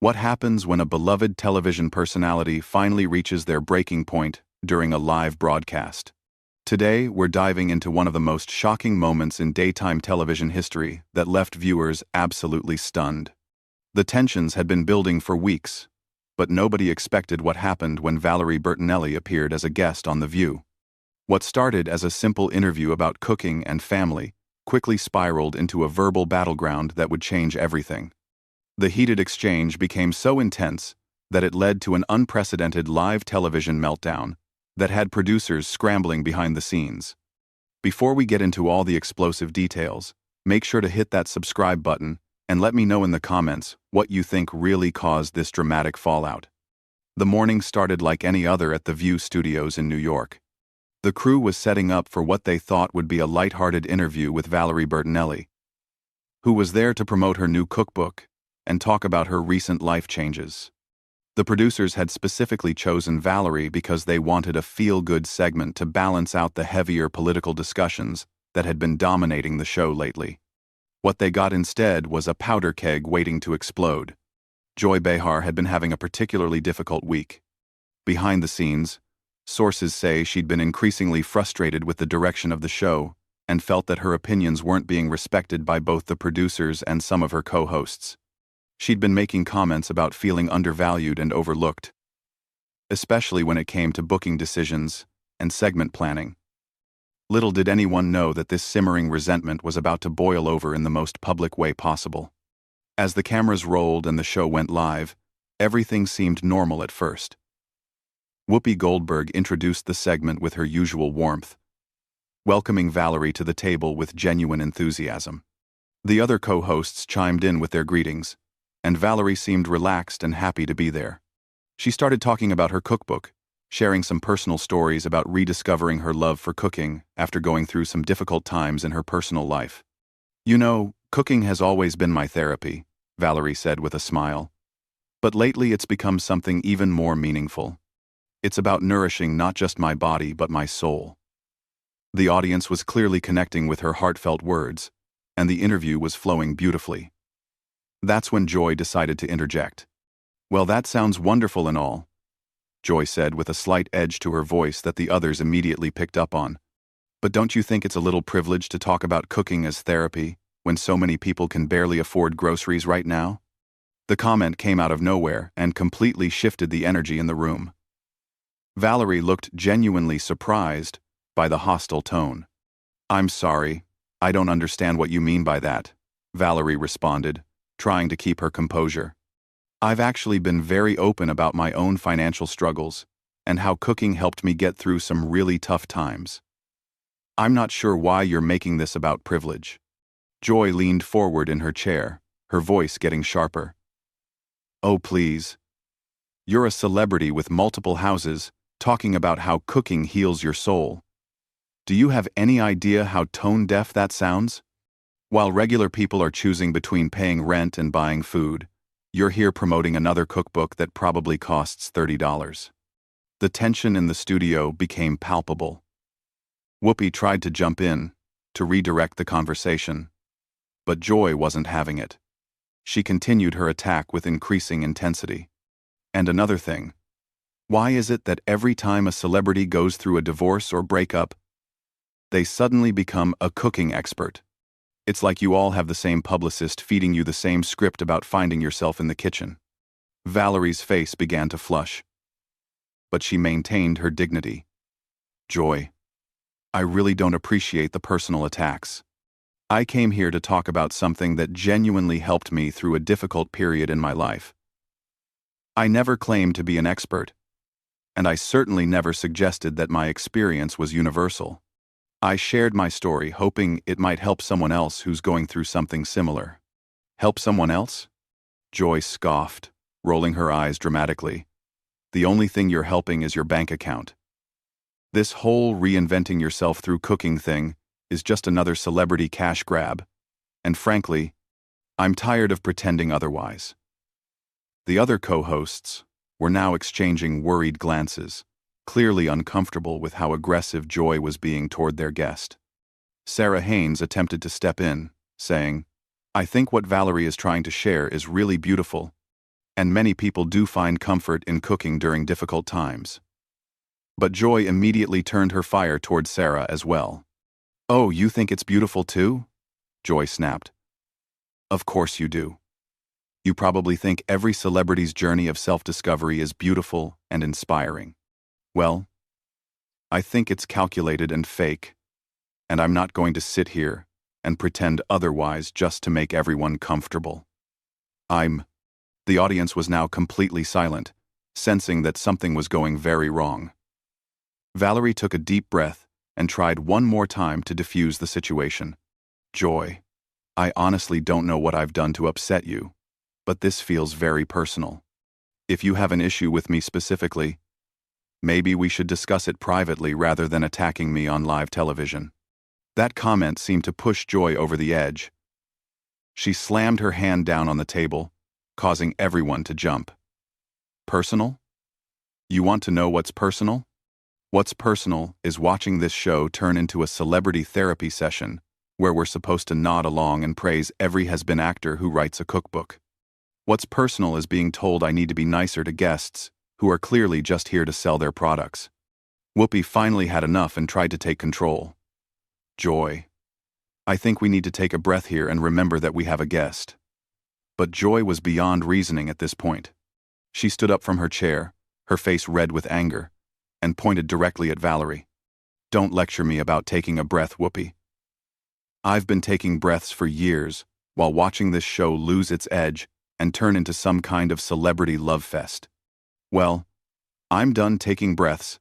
What happens when a beloved television personality finally reaches their breaking point during a live broadcast? Today, we're diving into one of the most shocking moments in daytime television history that left viewers absolutely stunned. The tensions had been building for weeks, but nobody expected what happened when Valerie Bertinelli appeared as a guest on The View. What started as a simple interview about cooking and family quickly spiraled into a verbal battleground that would change everything. The heated exchange became so intense that it led to an unprecedented live television meltdown that had producers scrambling behind the scenes. Before we get into all the explosive details, make sure to hit that subscribe button and let me know in the comments what you think really caused this dramatic fallout. The morning started like any other at the View studios in New York. The crew was setting up for what they thought would be a light-hearted interview with Valerie Bertinelli, who was there to promote her new cookbook and talk about her recent life changes. The producers had specifically chosen Valerie because they wanted a feel-good segment to balance out the heavier political discussions that had been dominating the show lately. What they got instead was a powder keg waiting to explode. Joy Behar had been having a particularly difficult week. Behind the scenes, sources say she'd been increasingly frustrated with the direction of the show and felt that her opinions weren't being respected by both the producers and some of her co-hosts. She'd been making comments about feeling undervalued and overlooked, especially when it came to booking decisions and segment planning. Little did anyone know that this simmering resentment was about to boil over in the most public way possible. As the cameras rolled and the show went live, everything seemed normal at first. Whoopi Goldberg introduced the segment with her usual warmth, welcoming Valerie to the table with genuine enthusiasm. The other co-hosts chimed in with their greetings, and Valerie seemed relaxed and happy to be there. She started talking about her cookbook, sharing some personal stories about rediscovering her love for cooking after going through some difficult times in her personal life. "You know, cooking has always been my therapy," Valerie said with a smile. "But lately it's become something even more meaningful. It's about nourishing not just my body but my soul." The audience was clearly connecting with her heartfelt words, and the interview was flowing beautifully. That's when Joy decided to interject. "Well, that sounds wonderful and all," Joy said with a slight edge to her voice that the others immediately picked up on. "But don't you think it's a little privileged to talk about cooking as therapy when so many people can barely afford groceries right now?" The comment came out of nowhere and completely shifted the energy in the room. Valerie looked genuinely surprised by the hostile tone. "I'm sorry, I don't understand what you mean by that," Valerie responded, trying to keep her composure. "I've actually been very open about my own financial struggles and how cooking helped me get through some really tough times. I'm not sure why you're making this about privilege." Joy leaned forward in her chair, her voice getting sharper. "Oh, please. You're a celebrity with multiple houses talking about how cooking heals your soul. Do you have any idea how tone-deaf that sounds? While regular people are choosing between paying rent and buying food, you're here promoting another cookbook that probably costs $30. The tension in the studio became palpable. Whoopi tried to jump in, to redirect the conversation, but Joy wasn't having it. She continued her attack with increasing intensity. "And another thing, why is it that every time a celebrity goes through a divorce or breakup, they suddenly become a cooking expert? It's like you all have the same publicist feeding you the same script about finding yourself in the kitchen." Valerie's face began to flush, but she maintained her dignity. "Joy, I really don't appreciate the personal attacks. I came here to talk about something that genuinely helped me through a difficult period in my life. I never claimed to be an expert, and I certainly never suggested that my experience was universal. I shared my story hoping it might help someone else who's going through something similar." "Help someone else?" Joy scoffed, rolling her eyes dramatically. "The only thing you're helping is your bank account. This whole reinventing yourself through cooking thing is just another celebrity cash grab, and frankly, I'm tired of pretending otherwise." The other co-hosts were now exchanging worried glances, clearly uncomfortable with how aggressive Joy was being toward their guest. Sarah Haynes attempted to step in, saying, "I think what Valerie is trying to share is really beautiful, and many people do find comfort in cooking during difficult times. But Joy immediately turned her fire toward Sarah as well. "Oh, you think it's beautiful too?" Joy snapped. "Of course you do. You probably think every celebrity's journey of self-discovery is beautiful and inspiring. Well, I think it's calculated and fake, and I'm not going to sit here and pretend otherwise just to make everyone comfortable. The audience was now completely silent, sensing that something was going very wrong. Valerie took a deep breath and tried one more time to diffuse the situation. "Joy, I honestly don't know what I've done to upset you, but this feels very personal. If you have an issue with me specifically, maybe we should discuss it privately rather than attacking me on live television." That comment seemed to push Joy over the edge. She slammed her hand down on the table, causing everyone to jump. "Personal? You want to know what's personal? What's personal is watching this show turn into a celebrity therapy session where we're supposed to nod along and praise every has-been actor who writes a cookbook. What's personal is being told I need to be nicer to guests who are clearly just here to sell their products." Whoopi finally had enough and tried to take control. "Joy, I think we need to take a breath here and remember that we have a guest." But Joy was beyond reasoning at this point. She stood up from her chair, her face red with anger, and pointed directly at Valerie. "Don't lecture me about taking a breath, Whoopi. I've been taking breaths for years while watching this show lose its edge and turn into some kind of celebrity love fest. Well, I'm done taking breaths,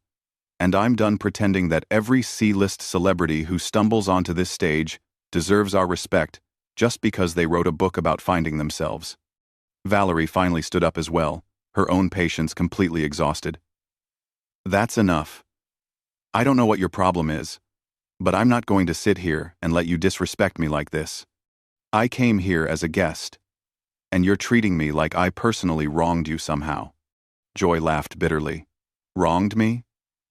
and I'm done pretending that every C-list celebrity who stumbles onto this stage deserves our respect just because they wrote a book about finding themselves." Valerie finally stood up as well, her own patience completely exhausted. "That's enough. I don't know what your problem is, but I'm not going to sit here and let you disrespect me like this. I came here as a guest, and you're treating me like I personally wronged you somehow." Joy laughed bitterly. "Wronged me?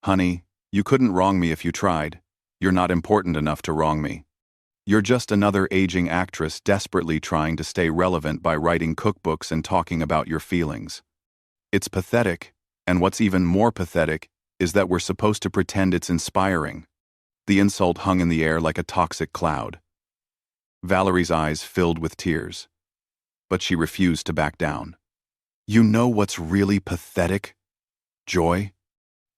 Honey, you couldn't wrong me if you tried. You're not important enough to wrong me. You're just another aging actress desperately trying to stay relevant by writing cookbooks and talking about your feelings. It's pathetic, and what's even more pathetic is that we're supposed to pretend it's inspiring." The insult hung in the air like a toxic cloud. Valerie's eyes filled with tears, but she refused to back down. "You know what's really pathetic, Joy?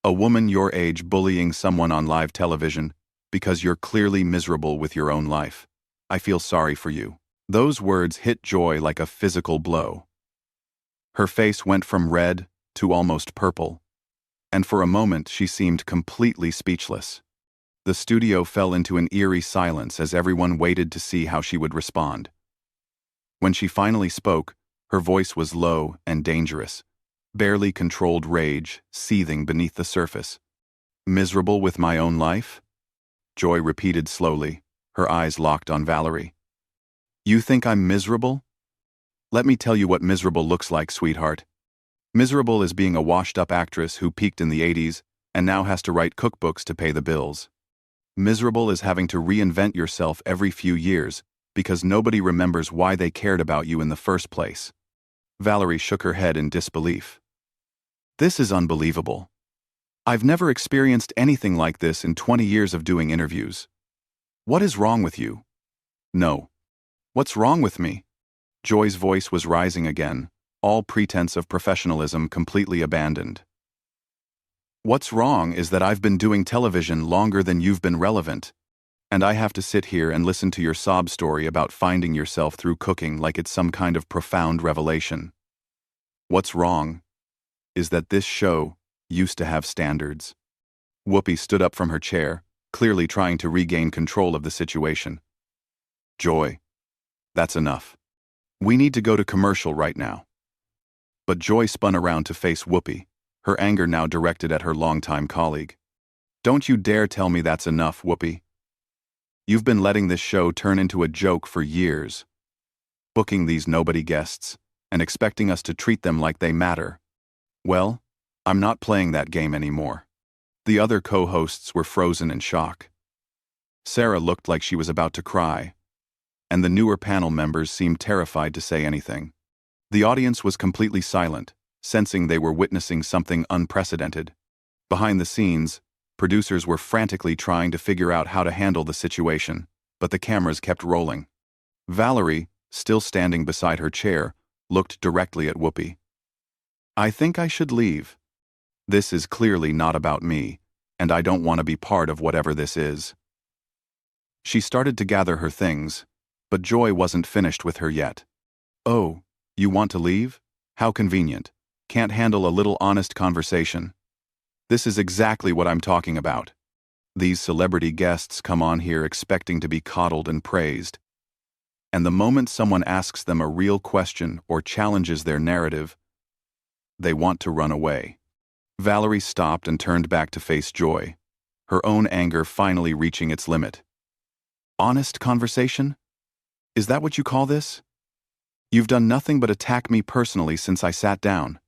A woman your age bullying someone on live television because you're clearly miserable with your own life. I feel sorry for you." Those words hit Joy like a physical blow. Her face went from red to almost purple, and for a moment she seemed completely speechless. The studio fell into an eerie silence as everyone waited to see how she would respond. When she finally spoke, her voice was low and dangerous, barely controlled rage seething beneath the surface. "Miserable with my own life?" Joy repeated slowly, her eyes locked on Valerie. "You think I'm miserable? Let me tell you what miserable looks like, sweetheart. Miserable is being a washed-up actress who peaked in the 80s and now has to write cookbooks to pay the bills. Miserable is having to reinvent yourself every few years because nobody remembers why they cared about you in the first place." Valerie shook her head in disbelief. "This is unbelievable. I've never experienced anything like this in 20 years of doing interviews. What is wrong with you?" "No. What's wrong with me?" Joy's voice was rising again, all pretense of professionalism completely abandoned. "What's wrong is that I've been doing television longer than you've been relevant, and I have to sit here and listen to your sob story about finding yourself through cooking like it's some kind of profound revelation. What's wrong is that this show used to have standards." Whoopi stood up from her chair, clearly trying to regain control of the situation. "Joy, that's enough. We need to go to commercial right now." But Joy spun around to face Whoopi, her anger now directed at her longtime colleague. "Don't you dare tell me that's enough, Whoopi. You've been letting this show turn into a joke for years, booking these nobody guests and expecting us to treat them like they matter. Well, I'm not playing that game anymore." The other co-hosts were frozen in shock. Sarah looked like she was about to cry, and the newer panel members seemed terrified to say anything. The audience was completely silent, sensing they were witnessing something unprecedented. Behind the scenes, producers were frantically trying to figure out how to handle the situation, but the cameras kept rolling. Valerie, still standing beside her chair, looked directly at Whoopi. "I think I should leave. This is clearly not about me, and I don't want to be part of whatever this is." She started to gather her things, but Joy wasn't finished with her yet. "Oh, you want to leave? How convenient. Can't handle a little honest conversation. This is exactly what I'm talking about. These celebrity guests come on here expecting to be coddled and praised. And the moment someone asks them a real question or challenges their narrative, they want to run away." Valerie stopped and turned back to face Joy, her own anger finally reaching its limit. "Honest conversation? Is that what you call this? You've done nothing but attack me personally since I sat down.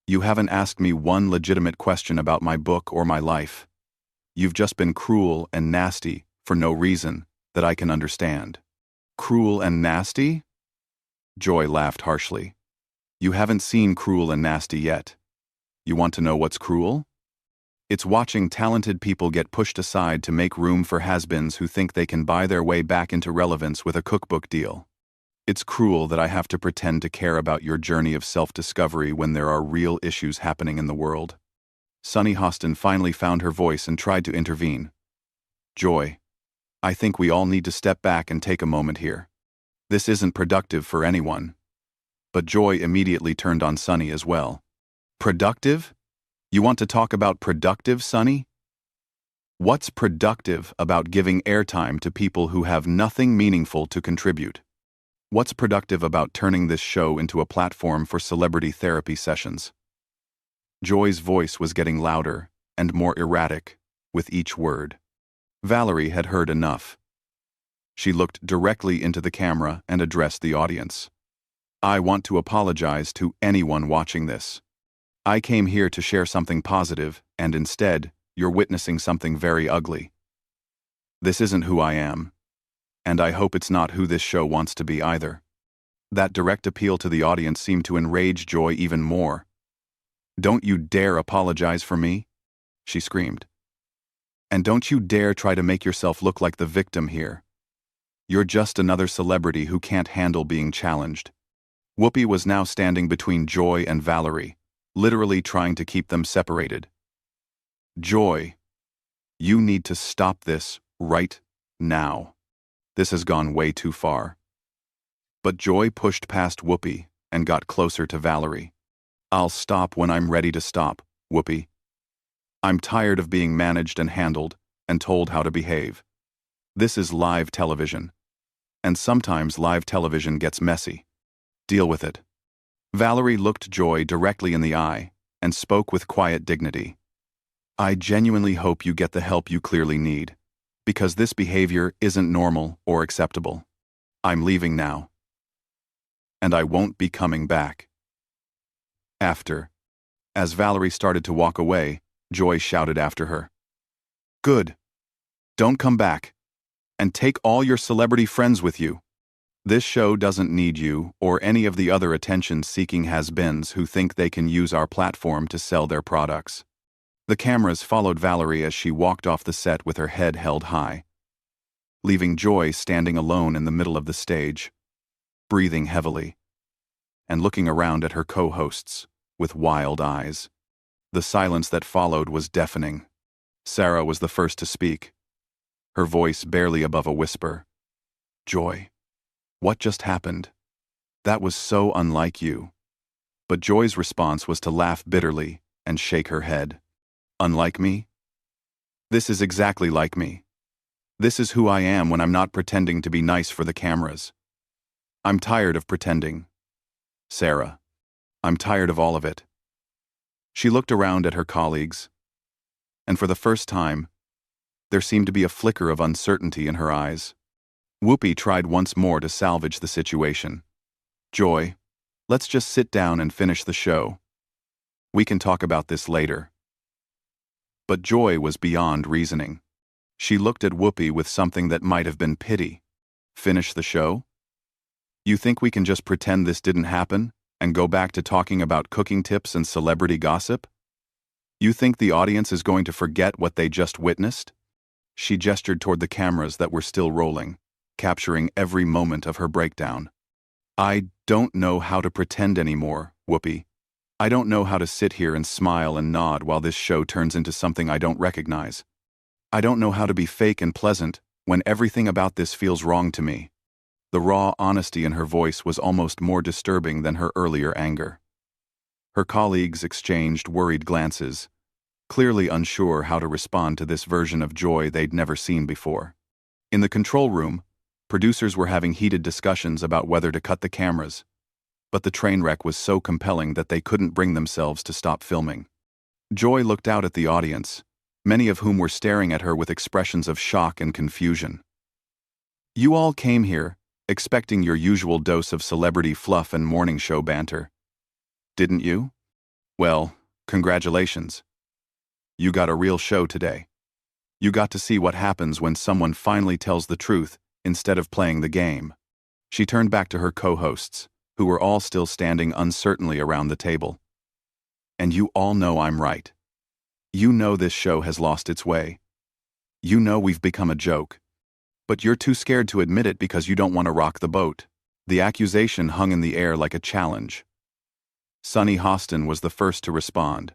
You haven't asked me one legitimate question about my book or my life. You've just been cruel and nasty for no reason that I can understand." "Cruel and nasty?" Joy laughed harshly. "You haven't seen Cruel and Nasty yet. You want to know what's cruel? It's watching talented people get pushed aside to make room for has-beens who think they can buy their way back into relevance with a cookbook deal. It's cruel that I have to pretend to care about your journey of self-discovery when there are real issues happening in the world." Sunny Hostin finally found her voice and tried to intervene. "Joy, I think we all need to step back and take a moment here. This isn't productive for anyone." But Joy immediately turned on Sunny as well. "Productive? You want to talk about productive, Sunny? What's productive about giving airtime to people who have nothing meaningful to contribute? What's productive about turning this show into a platform for celebrity therapy sessions?" Joy's voice was getting louder and more erratic with each word. Valerie had heard enough. She looked directly into the camera and addressed the audience. "I want to apologize to anyone watching this. I came here to share something positive, and instead, you're witnessing something very ugly. This isn't who I am, and I hope it's not who this show wants to be either." That direct appeal to the audience seemed to enrage Joy even more. "Don't you dare apologize for me," she screamed. "And don't you dare try to make yourself look like the victim here. You're just another celebrity who can't handle being challenged." Whoopi was now standing between Joy and Valerie, literally trying to keep them separated. "Joy, you need to stop this right now. This has gone way too far." But Joy pushed past Whoopi and got closer to Valerie. "I'll stop when I'm ready to stop, Whoopi. I'm tired of being managed and handled and told how to behave. This is live television. And sometimes live television gets messy. Deal with it." Valerie looked Joy directly in the eye and spoke with quiet dignity. "I genuinely hope you get the help you clearly need, because this behavior isn't normal or acceptable. I'm leaving now. And I won't be coming back." As Valerie started to walk away, Joy shouted after her. "Good. Don't come back. And take all your celebrity friends with you. This show doesn't need you or any of the other attention-seeking has-beens who think they can use our platform to sell their products." The cameras followed Valerie as she walked off the set with her head held high, leaving Joy standing alone in the middle of the stage, breathing heavily, and looking around at her co-hosts with wild eyes. The silence that followed was deafening. Sarah was the first to speak, her voice barely above a whisper. "Joy, what just happened? That was so unlike you." But Joy's response was to laugh bitterly and shake her head. "Unlike me? This is exactly like me. This is who I am when I'm not pretending to be nice for the cameras. I'm tired of pretending. Sarah, I'm tired of all of it." She looked around at her colleagues, and for the first time, there seemed to be a flicker of uncertainty in her eyes. Whoopi tried once more to salvage the situation. "Joy, let's just sit down and finish the show. We can talk about this later." But Joy was beyond reasoning. She looked at Whoopi with something that might have been pity. "Finish the show? You think we can just pretend this didn't happen? and go back to talking about cooking tips and celebrity gossip? You think the audience is going to forget what they just witnessed? She gestured toward the cameras that were still rolling, capturing every moment of her breakdown. I don't know how to pretend anymore, Whoopi. I don't know how to sit here and smile and nod while this show turns into something I don't recognize. I don't know how to be fake and pleasant when everything about this feels wrong to me. The raw honesty in her voice was almost more disturbing than her earlier anger. Her colleagues exchanged worried glances, clearly unsure how to respond to this version of Joy they'd never seen before. In the control room, producers were having heated discussions about whether to cut the cameras, but the train wreck was so compelling that they couldn't bring themselves to stop filming. Joy looked out at the audience, many of whom were staring at her with expressions of shock and confusion. You all came here, expecting your usual dose of celebrity fluff and morning show banter. Didn't you? Well, congratulations. You got a real show today. You got to see what happens when someone finally tells the truth instead of playing the game. She turned back to her co-hosts, who were all still standing uncertainly around the table. And you all know I'm right. You know this show has lost its way. You know we've become a joke. But you're too scared to admit it because you don't want to rock the boat. The accusation hung in the air like a challenge. Sunny Hostin was the first to respond,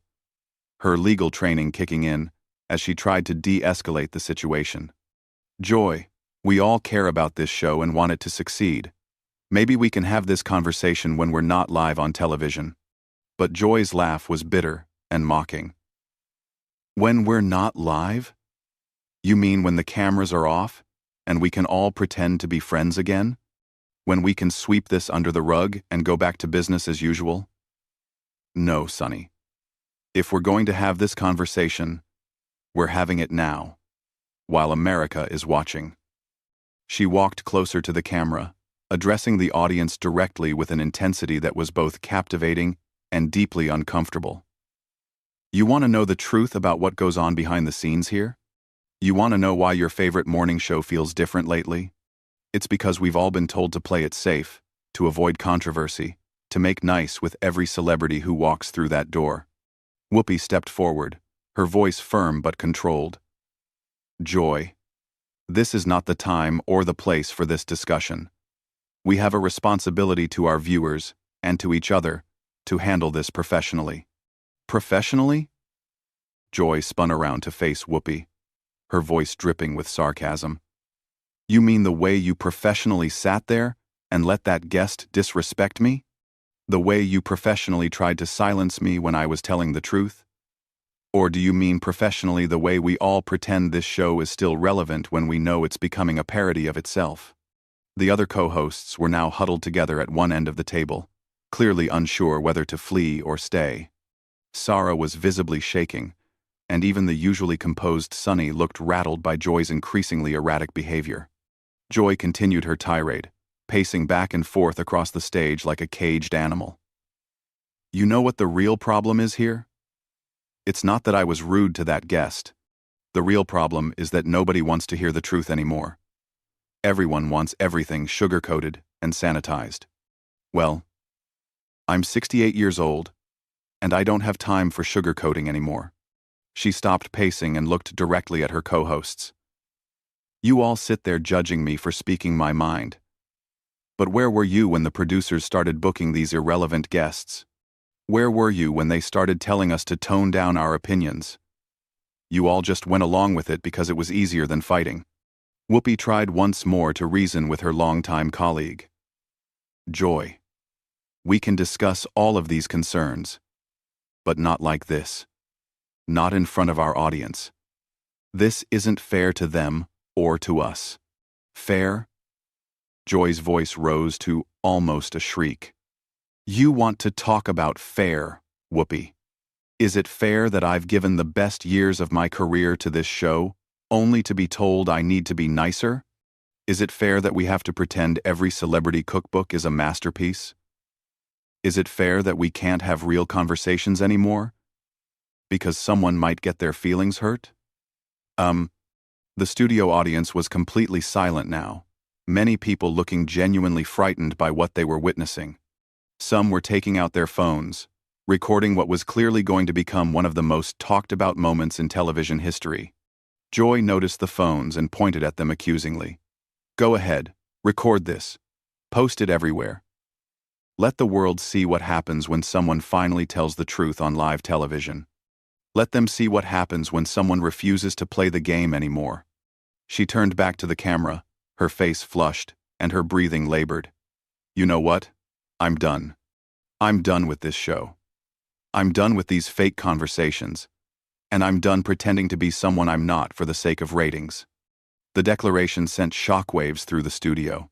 her legal training kicking in as she tried to de-escalate the situation. Joy, we all care about this show and want it to succeed. Maybe we can have this conversation when we're not live on television. But Joy's laugh was bitter and mocking. When we're not live? You mean when the cameras are off and we can all pretend to be friends again? When we can sweep this under the rug and go back to business as usual? No, Sunny. If we're going to have this conversation, we're having it now, while America is watching. She walked closer to the camera, addressing the audience directly with an intensity that was both captivating and deeply uncomfortable. You want to know the truth about what goes on behind the scenes here? You want to know why your favorite morning show feels different lately? It's because we've all been told to play it safe, to avoid controversy, to make nice with every celebrity who walks through that door. Whoopi stepped forward, her voice firm but controlled. Joy, this is not the time or the place for this discussion. We have a responsibility to our viewers and to each other to handle this professionally. Professionally? Joy spun around to face Whoopi, her voice dripping with sarcasm. You mean the way you professionally sat there and let that guest disrespect me? The way you professionally tried to silence me when I was telling the truth? Or do you mean professionally the way we all pretend this show is still relevant when we know it's becoming a parody of itself? The other co-hosts were now huddled together at one end of the table, clearly unsure whether to flee or stay. Sarah was visibly shaking, and even the usually composed Sunny looked rattled by Joy's increasingly erratic behavior. Joy continued her tirade, pacing back and forth across the stage like a caged animal. You know what the real problem is here? It's not that I was rude to that guest. The real problem is that nobody wants to hear the truth anymore. Everyone wants everything sugar-coated and sanitized. Well, I'm 68 years old, and I don't have time for sugar-coating anymore. She stopped pacing and looked directly at her co-hosts. You all sit there judging me for speaking my mind. But where were you when the producers started booking these irrelevant guests? Where were you when they started telling us to tone down our opinions? You all just went along with it because it was easier than fighting. Whoopi tried once more to reason with her longtime colleague. Joy, we can discuss all of these concerns, but not like this. Not in front of our audience. This isn't fair to them or to us. Fair? Joy's voice rose to almost a shriek. You want to talk about fair, Whoopi. Is it fair that I've given the best years of my career to this show, only to be told I need to be nicer? Is it fair that we have to pretend every celebrity cookbook is a masterpiece? Is it fair that we can't have real conversations anymore? Because someone might get their feelings hurt? The studio audience was completely silent now, many people looking genuinely frightened by what they were witnessing. Some were taking out their phones, recording what was clearly going to become one of the most talked-about moments in television history. Joy noticed the phones and pointed at them accusingly. "Go ahead, record this. Post it everywhere. Let the world see what happens when someone finally tells the truth on live television. Let them see what happens when someone refuses to play the game anymore." She turned back to the camera, her face flushed, and her breathing labored. "You know what? I'm done. I'm done with this show. I'm done with these fake conversations. And I'm done pretending to be someone I'm not for the sake of ratings." The declaration sent shockwaves through the studio.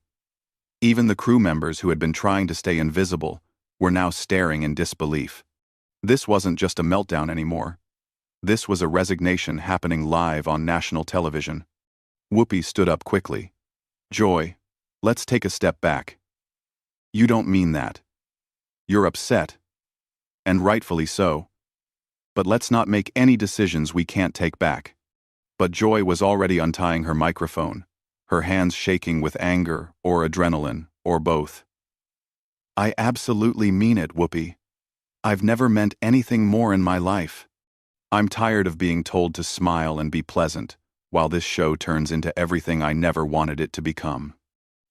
Even the crew members who had been trying to stay invisible were now staring in disbelief. This wasn't just a meltdown anymore. This was a resignation happening live on national television. Whoopi stood up quickly. "Joy, let's take a step back. You don't mean that. You're upset. And rightfully so. But let's not make any decisions we can't take back." But Joy was already untying her microphone, her hands shaking with anger or adrenaline, or both. "I absolutely mean it, Whoopi. I've never meant anything more in my life. I'm tired of being told to smile and be pleasant, while this show turns into everything I never wanted it to become."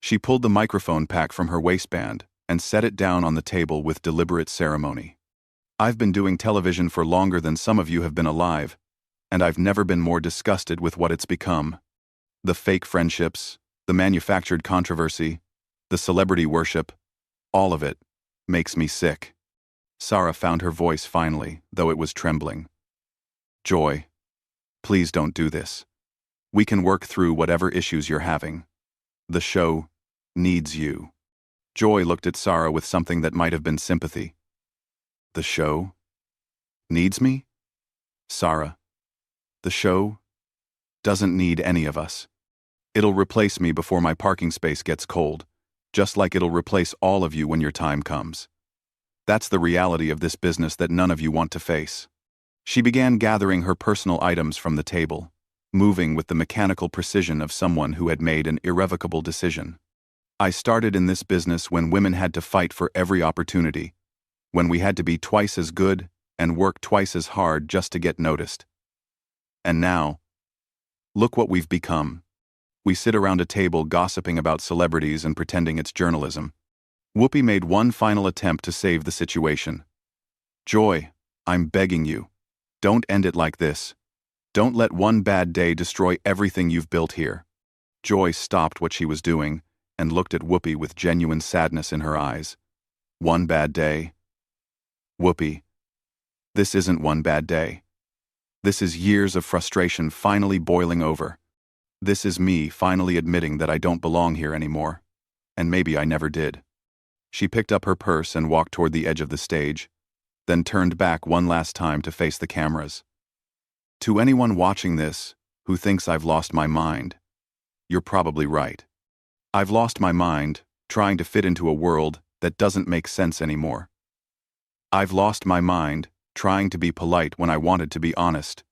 She pulled the microphone pack from her waistband and set it down on the table with deliberate ceremony. "I've been doing television for longer than some of you have been alive, and I've never been more disgusted with what it's become. The fake friendships, the manufactured controversy, the celebrity worship, all of it makes me sick." Sarah found her voice finally, though it was trembling. "Joy, please don't do this. We can work through whatever issues you're having. The show needs you." Joy looked at Sarah with something that might have been sympathy. "The show needs me?" "Sarah, the show doesn't need any of us. It'll replace me before my parking space gets cold, just like it'll replace all of you when your time comes. That's the reality of this business that none of you want to face." She began gathering her personal items from the table, moving with the mechanical precision of someone who had made an irrevocable decision. "I started in this business when women had to fight for every opportunity, when we had to be twice as good and work twice as hard just to get noticed. And now, look what we've become. We sit around a table gossiping about celebrities and pretending it's journalism." Whoopi made one final attempt to save the situation. "Joy, I'm begging you. Don't end it like this. Don't let one bad day destroy everything you've built here." Joy stopped what she was doing and looked at Whoopi with genuine sadness in her eyes. "One bad day? Whoopi, this isn't one bad day. This is years of frustration finally boiling over. This is me finally admitting that I don't belong here anymore. And maybe I never did." She picked up her purse and walked toward the edge of the stage, then turned back one last time to face the cameras. "To anyone watching this who thinks I've lost my mind, you're probably right. I've lost my mind trying to fit into a world that doesn't make sense anymore. I've lost my mind trying to be polite when I wanted to be honest.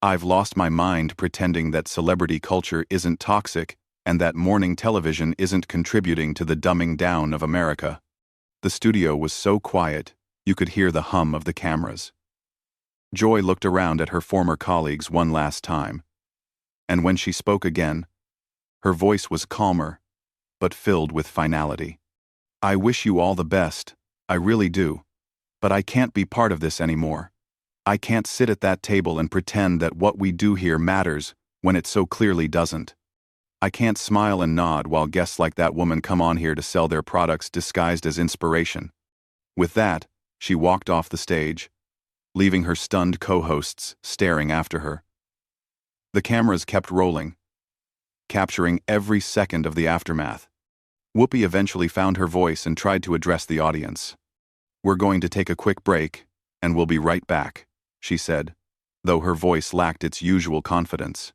I've lost my mind pretending that celebrity culture isn't toxic and that morning television isn't contributing to the dumbing down of America." The studio was so quiet, you could hear the hum of the cameras. Joy looked around at her former colleagues one last time, and when she spoke again, her voice was calmer, but filled with finality. "I wish you all the best, I really do, but I can't be part of this anymore. I can't sit at that table and pretend that what we do here matters when it so clearly doesn't. I can't smile and nod while guests like that woman come on here to sell their products disguised as inspiration." With that, she walked off the stage, leaving her stunned co-hosts staring after her. The cameras kept rolling, capturing every second of the aftermath. Whoopi eventually found her voice and tried to address the audience. "We're going to take a quick break, and we'll be right back," she said, though her voice lacked its usual confidence.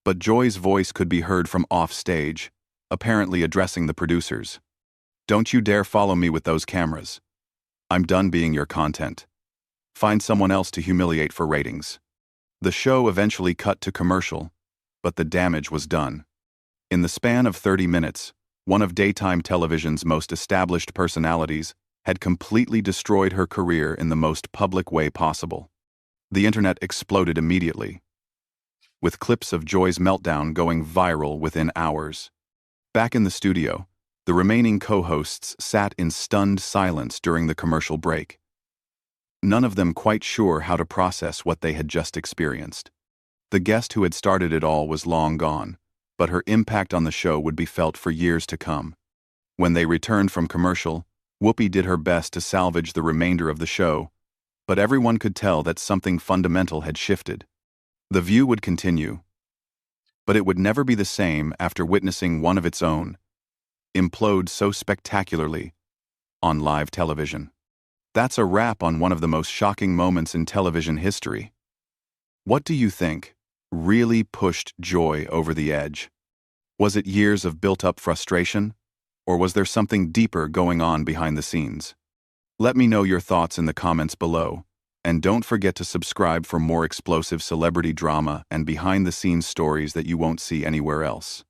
But Joy's voice could be heard from off-stage, apparently addressing the producers. "Don't you dare follow me with those cameras. I'm done being your content. Find someone else to humiliate for ratings." The show eventually cut to commercial, but the damage was done. In the span of 30 minutes, one of daytime television's most established personalities had completely destroyed her career in the most public way possible. The internet exploded immediately, with clips of Joy's meltdown going viral within hours. Back in the studio, the remaining co-hosts sat in stunned silence during the commercial break, none of them quite sure how to process what they had just experienced. The guest who had started it all was long gone, but her impact on the show would be felt for years to come. When they returned from commercial, Whoopi did her best to salvage the remainder of the show, but everyone could tell that something fundamental had shifted. The View would continue, but it would never be the same after witnessing one of its own implode so spectacularly on live television. That's a wrap on one of the most shocking moments in television history. What do you think really pushed Joy over the edge? Was it years of built-up frustration, or was there something deeper going on behind the scenes? Let me know your thoughts in the comments below, and don't forget to subscribe for more explosive celebrity drama and behind-the-scenes stories that you won't see anywhere else.